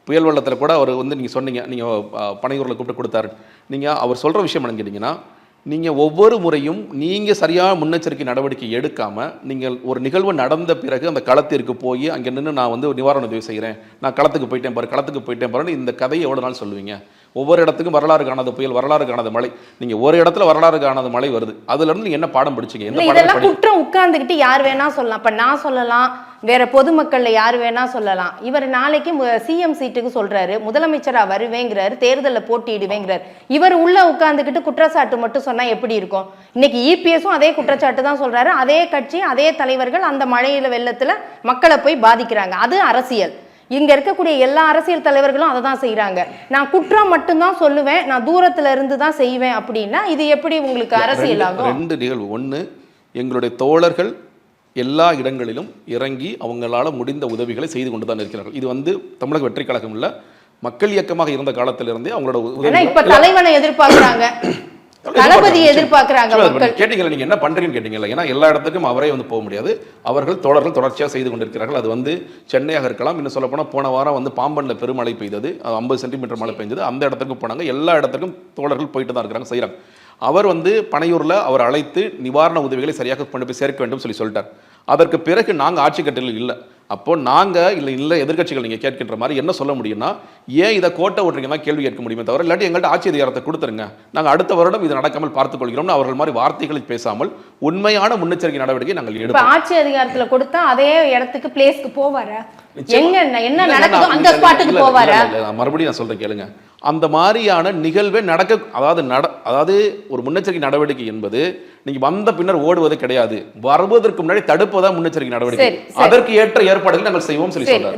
புயல் வெள்ளத்தில் கூட அவர் வந்து நீங்கள் சொன்னீங்க, நீங்கள் பனையூரில் கூப்பிட்டு கொடுத்தாரு. நீங்கள் அவர் சொல்கிற விஷயம் என்னன்னு கேட்டிங்கன்னா, நீங்கள் ஒவ்வொரு முறையும் நீங்கள் சரியான முன்னெச்சரிக்கை நடவடிக்கை எடுக்காமல் நீங்கள் ஒரு நிகழ்வு நடந்த பிறகு அந்த களத்திற்கு போய் அங்கே நின்று நான் வந்து நிவாரண உதவி செய்கிறேன், நான் களத்துக்கு போயிட்டேன் பாருன்னு இந்த கதையை எவ்வளோ நாள் சொல்லுவீங்க? ஒவ்வொரு இடத்துக்கும் வரலாறு காணாத புயல், வரலாறு காணாத மழை. நீங்க ஒரு இடத்துல வரலாறு காணாத மழை வருது, அதுல இருந்து நீங்க என்ன பாடம் படிச்சீங்க? இதெல்லாம் குற்றம் உட்கார்ந்துக்கிட்டு யார் வேணா சொல்லலாம். இப்ப நான் சொல்லலாம், வேற பொதுமக்கள்ல யார் வேணா சொல்லலாம். இவர் நாளைக்கு சிஎம் சீட்டுக்கு சொல்றாரு, முதலமைச்சரா வருவேங்கிறாரு, தேர்தலில் போட்டியிடுவேங்கிறாரு. இவர் உள்ள உட்கார்ந்துக்கிட்டு குற்றச்சாட்டு மட்டும் சொன்னா எப்படி இருக்கும்? இன்னைக்கு இபிஎஸும் அதே குற்றச்சாட்டு தான் சொல்றாரு. அதே கட்சி, அதே தலைவர்கள் அந்த மழையில வெள்ளத்துல மக்களை போய் பாதிக்கிறாங்க. அது அரசியல். இங்க இருக்கக்கூடிய எல்லா அரசியல் தலைவர்களும் அதை தான் செய்யறாங்க. நான் குற்றம் மட்டும்தான் சொல்லுவேன், நான் தூரத்துல இருந்து தான் செய்வேன் அப்படின்னா இது எப்படி உங்களுக்கு அரசியல் ஆகும்? ரெண்டு நிகழ்வு. ஒன்று, எங்களுடைய தோழர்கள் எல்லா இடங்களிலும் இறங்கி அவங்களால முடிந்த உதவிகளை செய்து கொண்டு தான் இருக்கிறார்கள். இது வந்து தமிழக வெற்றி கழகம் இல்ல, மக்கள் இயக்கமாக இருந்த காலத்திலிருந்தே அவங்களோட உதவி. இப்ப தலைவனை எதிர்பார்க்கிறாங்க, தளபதி எதிர்பார்க்கிறாங்க. கேட்டீங்களா நீங்க என்ன பண்றீங்கன்னு கேட்டீங்களா? ஏன்னா எல்லா இடத்துக்கும் அவரே வந்து போக முடியாது. அவர்கள் தோழர்கள் தொடர்ச்சியாக செய்து கொண்டிருக்கிறார்கள். அது வந்து சென்னையாக இருக்கலாம், இன்னும் சொல்ல போனால் போன வாரம் வந்து பாம்பன்ல பெருமழை பெய்தது, 50 சென்டிமீட்டர் மழை பெய்ஞ்சது, அந்த இடத்துக்கும் போனாங்க. எல்லா இடத்துக்கும் தோழர்கள் போயிட்டு தான் இருக்கிறாங்க, செய்யறாங்க. அவர் வந்து பனையூர்ல அவர் அழைத்து நிவாரண உதவிகளை சரியாக கொண்டு போய் சேர்க்க வேண்டும் சொல்லிட்டார். அதற்கு பிறகு நாங்கள் ஆட்சி கட்டளில் இல்லை. அப்போ நாங்கள் இல்லை எதிர்கட்சிகள் நீங்கள் கேட்கின்ற மாதிரி என்ன சொல்ல முடியும்னா, ஏன் இதை கோட்டை ஓட்டுறீங்க தான் கேள்வி கேட்க முடியுமே தவிர, இல்லாட்டி எங்கள்கிட்ட ஆட்சி அதிகாரத்தை கொடுத்துருங்க, நாங்கள் அடுத்த வருடம் இது நடக்காமல் பார்த்துக் கொள்கிறோம்னு அவர்கள் மாதிரி வார்த்தைகளை பேசாமல் உண்மையான முன்னெச்சரிக்கை நடவடிக்கை நாங்கள் எடுப்போம். ஆட்சி அதிகாரத்தில் கொடுத்தா அதே இடத்துக்கு பிளேஸ்க்கு போவாரா? என்ன நடக்குதோ அந்த ஸ்பாட்டுக்கு போவாரா? மறுபடியும் நான் சொல்றேன் கேளுங்க. அந்த மாதிரியான நிகழ்வே நடக்க, அதாவது ஒரு முன்னெச்சரிக்கை நடவடிக்கை என்பது நீங்க வந்த பின்னர் ஓடுவது கிடையாது, வருவதற்கு முன்னாடி தடுப்பதா முன்னெச்சரிக்கை நடவடிக்கை. அதற்கு ஏற்ற ஏற்பாடுகள் நாங்கள் செய்வோம் சொல்லி சொல்றாரு.